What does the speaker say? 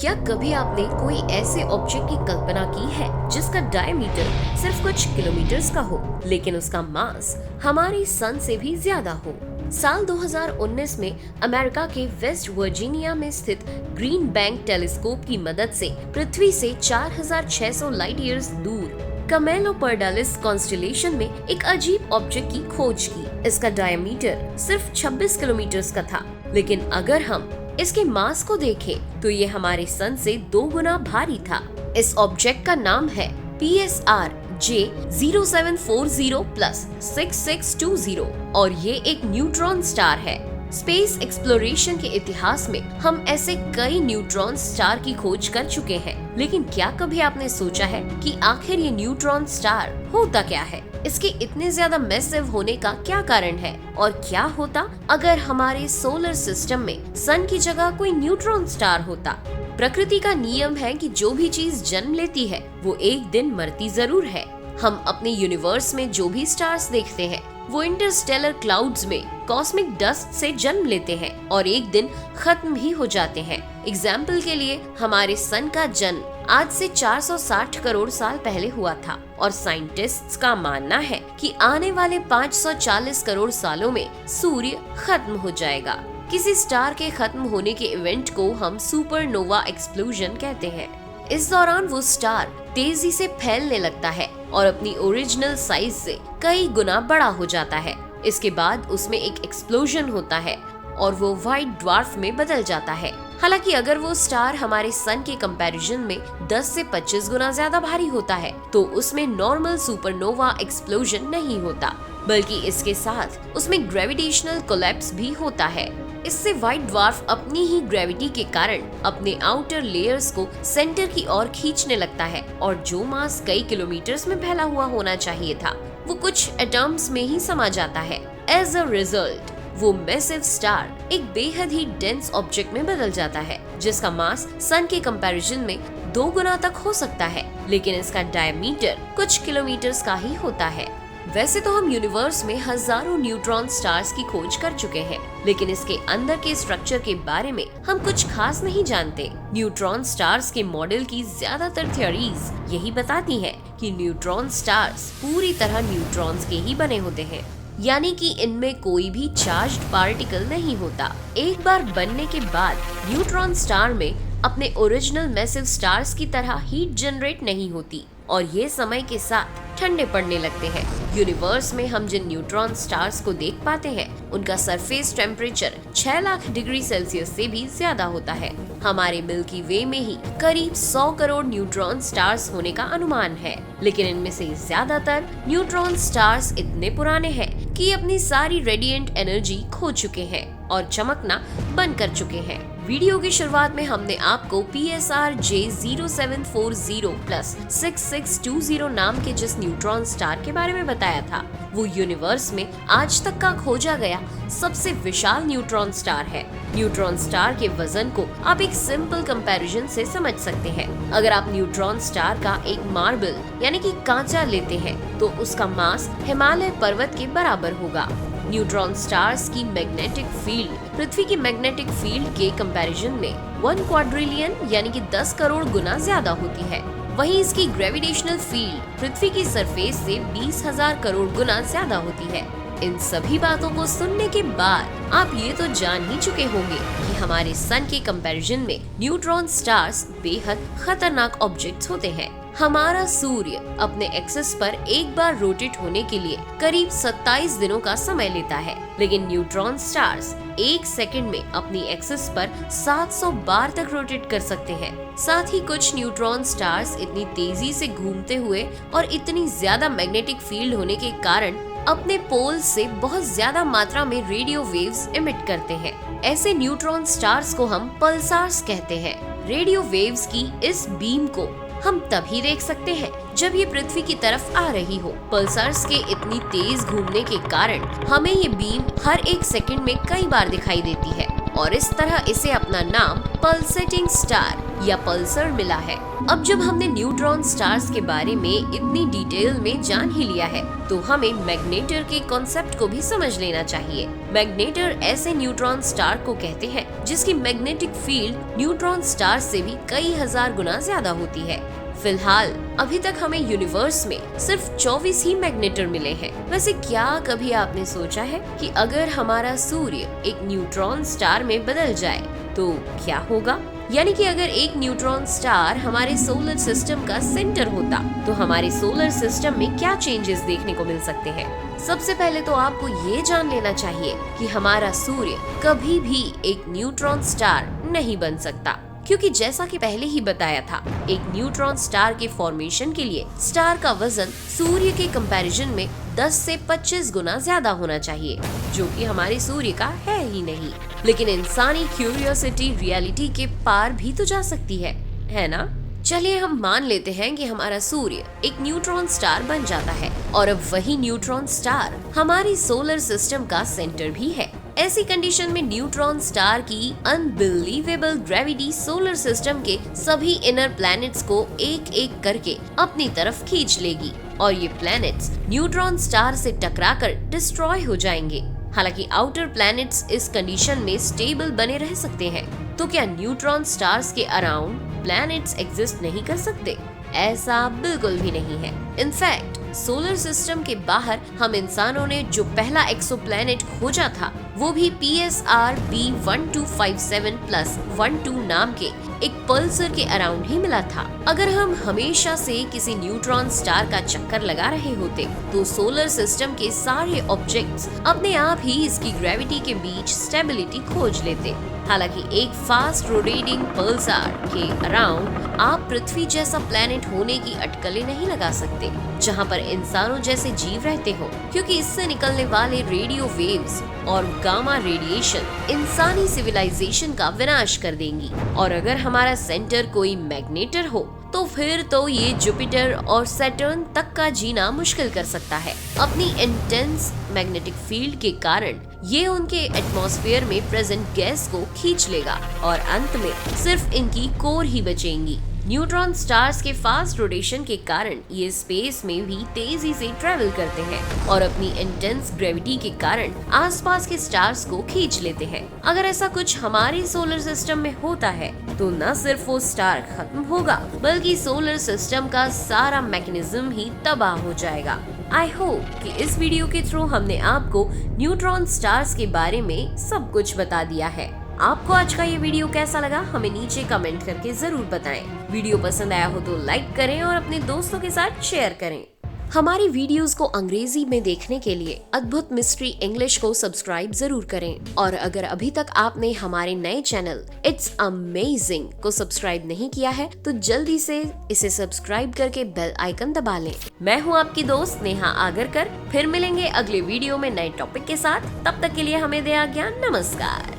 क्या कभी आपने कोई ऐसे ऑब्जेक्ट की कल्पना की है जिसका डायमीटर सिर्फ कुछ किलोमीटर्स का हो, लेकिन उसका मास हमारे सन से भी ज्यादा हो? साल 2019 में अमेरिका के वेस्ट वर्जीनिया में स्थित ग्रीन बैंक टेलीस्कोप की मदद से पृथ्वी से 4600 लाइट ईयर्स दूर कमेलोपर्डालिस कॉन्स्टेलेशन में एक अजीब ऑब्जेक्ट की खोज की। इसका डायमीटर सिर्फ 26 किलोमीटर का था, लेकिन अगर हम इसके मास को देखें तो ये हमारे सन से 2 गुना भारी था। इस ऑब्जेक्ट का नाम है PSR J0740+6620 और ये एक न्यूट्रॉन स्टार है। स्पेस एक्सप्लोरेशन के इतिहास में हम ऐसे कई न्यूट्रॉन स्टार की खोज कर चुके हैं, लेकिन क्या कभी आपने सोचा है कि आखिर ये न्यूट्रॉन स्टार होता क्या है? इसके इतने ज्यादा मैसिव होने का क्या कारण है और क्या होता अगर हमारे सोलर सिस्टम में सन की जगह कोई न्यूट्रॉन स्टार होता? प्रकृति का नियम है कि जो भी चीज जन्म लेती है वो एक दिन मरती जरूर है। हम अपने यूनिवर्स में जो भी स्टार्स देखते हैं वो इंटरस्टेलर क्लाउड्स में कॉस्मिक डस्ट से जन्म लेते हैं और एक दिन खत्म भी हो जाते हैं। एग्जाम्पल के लिए हमारे सन का जन्म आज से 460 करोड़ साल पहले हुआ था और साइंटिस्ट्स का मानना है कि आने वाले 540 करोड़ सालों में सूर्य खत्म हो जाएगा। किसी स्टार के खत्म होने के इवेंट को हम सुपरनोवा एक्सप्लोजन कहते हैं। इस दौरान वो स्टार तेजी से फैलने लगता है और अपनी ओरिजिनल साइज से कई गुना बड़ा हो जाता है। इसके बाद उसमें एक एक्सप्लोजन होता है और वो व्हाइट ड्वार्फ में बदल जाता है। हालांकि अगर वो स्टार हमारे सन के कंपैरिजन में 10 से 25 गुना ज्यादा भारी होता है तो उसमें नॉर्मल सुपरनोवा एक्सप्लोजन नहीं होता, बल्कि इसके साथ उसमें ग्रेविटेशनल कोलैप्स भी होता है। इससे व्हाइट ड्वार्फ अपनी ही ग्रेविटी के कारण अपने आउटर लेयर्स को सेंटर की ओर खींचने लगता है और जो मास कई किलोमीटर्स में फैला हुआ होना चाहिए था वो कुछ एटम्स में ही समा जाता है। एज अ रिजल्ट वो मैसिव स्टार एक बेहद ही डेंस ऑब्जेक्ट में बदल जाता है जिसका मास सन के कंपैरिजन में 2 गुना तक हो सकता है, लेकिन इसका डायमीटर कुछ किलोमीटर्स का ही होता है। वैसे तो हम यूनिवर्स में हजारों न्यूट्रॉन स्टार्स की खोज कर चुके हैं, लेकिन इसके अंदर के स्ट्रक्चर के बारे में हम कुछ खास नहीं जानते। न्यूट्रॉन स्टार्स के मॉडल की ज्यादातर थ्योरीज यही बताती हैं कि न्यूट्रॉन स्टार्स पूरी तरह न्यूट्रॉन्स के ही बने होते हैं, यानी कि इनमें कोई भी चार्ज्ड पार्टिकल नहीं होता। एक बार बनने के बाद न्यूट्रॉन स्टार में अपने ओरिजिनल मैसिव स्टार्स की तरह हीट जनरेट नहीं होती और ये समय के साथ ठंडे पड़ने लगते हैं। यूनिवर्स में हम जिन न्यूट्रॉन स्टार्स को देख पाते हैं उनका surface temperature 6 lakh degree Celsius से भी ज्यादा होता है। हमारे मिल्की वे में ही करीब 100 करोड़ न्यूट्रॉन स्टार्स होने का अनुमान है, लेकिन इनमें से ज्यादातर न्यूट्रॉन स्टार्स इतने पुराने हैं कि अपनी सारी रेडिएंट एनर्जी खो चुके हैं और चमकना बंद कर चुके हैं। वीडियो की शुरुआत में हमने आपको PSR J0740+6620 नाम के जिस न्यूट्रॉन स्टार के बारे में बताया था वो यूनिवर्स में आज तक का खोजा गया सबसे विशाल न्यूट्रॉन स्टार है। न्यूट्रॉन स्टार के वजन को आप एक सिंपल कंपैरिजन से समझ सकते हैं। अगर आप न्यूट्रॉन स्टार का एक मार्बल यानी कि कांचा लेते हैं तो उसका मास हिमालय पर्वत के बराबर होगा। न्यूट्रॉन स्टार्स की मैग्नेटिक फील्ड पृथ्वी की मैग्नेटिक फील्ड के कंपैरिजन में 1 क्वाड्रिलियन यानी कि 10 करोड़ गुना ज्यादा होती है। वहीं इसकी ग्रेविटेशनल फील्ड पृथ्वी की सरफेस से 20,000 करोड़ गुना ज्यादा होती है। इन सभी बातों को सुनने के बाद आप ये तो जान ही चुके होंगे कि हमारे सन के कंपैरिजन में न्यूट्रॉन स्टार्स बेहद खतरनाक ऑब्जेक्ट्स होते हैं। हमारा सूर्य अपने एक्सिस पर एक बार रोटेट होने के लिए करीब 27 दिनों का समय लेता है, लेकिन न्यूट्रॉन स्टार्स 1 सेकंड में अपनी एक्सिस पर 700 बार तक रोटेट कर सकते हैं। साथ ही कुछ न्यूट्रॉन स्टार्स इतनी तेजी से घूमते हुए और इतनी ज्यादा मैग्नेटिक फील्ड होने के कारण अपने पोल से बहुत ज्यादा मात्रा में रेडियो वेव्स इमिट करते हैं। ऐसे न्यूट्रॉन स्टार्स को हम पल्सार्स कहते हैं। रेडियो वेव्स की इस बीम को हम तभी देख सकते हैं जब ये पृथ्वी की तरफ आ रही हो। पल्सार्स के इतनी तेज घूमने के कारण हमें ये बीम हर 1 सेकंड में कई बार दिखाई देती है और इस तरह इसे अपना नाम पल्सेटिंग स्टार या पल्सर मिला है। अब जब हमने न्यूट्रॉन स्टार्स के बारे में इतनी डिटेल में जान ही लिया है, तो हमें मैग्नेटर के कॉन्सेप्ट को भी समझ लेना चाहिए। मैग्नेटर ऐसे न्यूट्रॉन स्टार को कहते हैं जिसकी मैग्नेटिक फील्ड न्यूट्रॉन स्टार से भी कई हजार गुना ज्यादा होती है। फिलहाल अभी तक हमें यूनिवर्स में सिर्फ 24 ही मैग्नेटर मिले हैं। वैसे क्या कभी आपने सोचा है कि अगर हमारा सूर्य एक न्यूट्रॉन स्टार में बदल जाए तो क्या होगा? यानी कि अगर एक न्यूट्रॉन स्टार हमारे सोलर सिस्टम का सेंटर होता तो हमारे सोलर सिस्टम में क्या चेंजेस देखने को मिल सकते हैं? सबसे पहले तो आपको ये जान लेना चाहिए कि हमारा सूर्य कभी भी एक न्यूट्रॉन स्टार नहीं बन सकता, क्योंकि जैसा कि पहले ही बताया था, एक न्यूट्रॉन स्टार के फॉर्मेशन के लिए स्टार का वजन सूर्य के कंपैरिजन में 10 से 25 गुना ज्यादा होना चाहिए, जो कि हमारे सूर्य का है ही नहीं। लेकिन इंसानी क्यूरियोसिटी रियलिटी के पार भी तो जा सकती है ना? चलिए हम मान लेते हैं कि हमारा सूर्य एक न्यूट्रॉन स्टार बन जाता है और अब वही न्यूट्रॉन स्टार हमारी सोलर सिस्टम का सेंटर भी है। ऐसी कंडीशन में न्यूट्रॉन स्टार की अनबिलीवेबल ग्रेविटी सोलर सिस्टम के सभी इनर प्लैनेट्स को एक एक करके अपनी तरफ खींच लेगी और ये प्लैनेट्स न्यूट्रॉन स्टार से टकराकर डिस्ट्रॉय हो जाएंगे। हालांकि आउटर प्लैनेट्स इस कंडीशन में स्टेबल बने रह सकते हैं, तो क्या न्यूट्रॉन स्टार्स के अराउंड प्लैनेट्स एग्जिस्ट नहीं कर सकते? ऐसा बिल्कुल भी नहीं है। इनफैक्ट सोलर सिस्टम के बाहर हम इंसानों ने जो पहला एक्सोप्लैनेट खोजा था वो भी PSR B1257+12 नाम के एक पल्सर के अराउंड ही मिला था। अगर हम हमेशा से किसी न्यूट्रॉन स्टार का चक्कर लगा रहे होते तो सोलर सिस्टम के सारे ऑब्जेक्ट्स अपने आप ही इसकी ग्रेविटी के बीच स्टेबिलिटी खोज लेते। हालांकि एक फास्ट रोटेटिंग पल्सर के अराउंड आप पृथ्वी जैसा प्लेनेट होने की अटकलें नहीं लगा सकते जहां पर इंसानों जैसे जीव रहते हो, क्योंकि इससे निकलने वाले रेडियो वेव्स और गामा रेडिएशन इंसानी सिविलाइजेशन का विनाश कर देंगी। और अगर हमारा सेंटर कोई मैग्नेटर हो तो फिर तो ये जुपिटर और सैटर्न तक का जीना मुश्किल कर सकता है। अपनी इंटेंस मैग्नेटिक फील्ड के कारण ये उनके एटमॉस्फेयर में प्रेजेंट गैस को खींच लेगा और अंत में सिर्फ इनकी कोर ही बचेंगी। न्यूट्रॉन स्टार्स के फास्ट रोटेशन के कारण ये स्पेस में भी तेजी से ट्रेवल करते हैं और अपनी इंटेंस ग्रेविटी के कारण आसपास के स्टार्स को खींच लेते हैं। अगर ऐसा कुछ हमारे सोलर सिस्टम में होता है तो न सिर्फ वो स्टार खत्म होगा बल्कि सोलर सिस्टम का सारा मैकेनिज्म ही तबाह हो जाएगा। आई होप कि इस वीडियो के थ्रू हमने आपको न्यूट्रॉन स्टार्स के बारे में सब कुछ बता दिया है। आपको आज का ये वीडियो कैसा लगा हमें नीचे कमेंट करके जरूर बताएं। वीडियो पसंद आया हो तो लाइक करें और अपने दोस्तों के साथ शेयर करें। हमारी वीडियोस को अंग्रेजी में देखने के लिए अद्भुत मिस्ट्री इंग्लिश को सब्सक्राइब जरूर करें। और अगर अभी तक आपने हमारे नए चैनल इट्स अमेजिंग को सब्सक्राइब नहीं किया है तो जल्दी से इसे सब्सक्राइब करके बेल आइकन दबा लें। मैं हूँ आपकी दोस्त नेहा आगरकर। फिर मिलेंगे अगले वीडियो में नए टॉपिक के साथ। तब तक के लिए हमें दे आज्ञा। नमस्कार।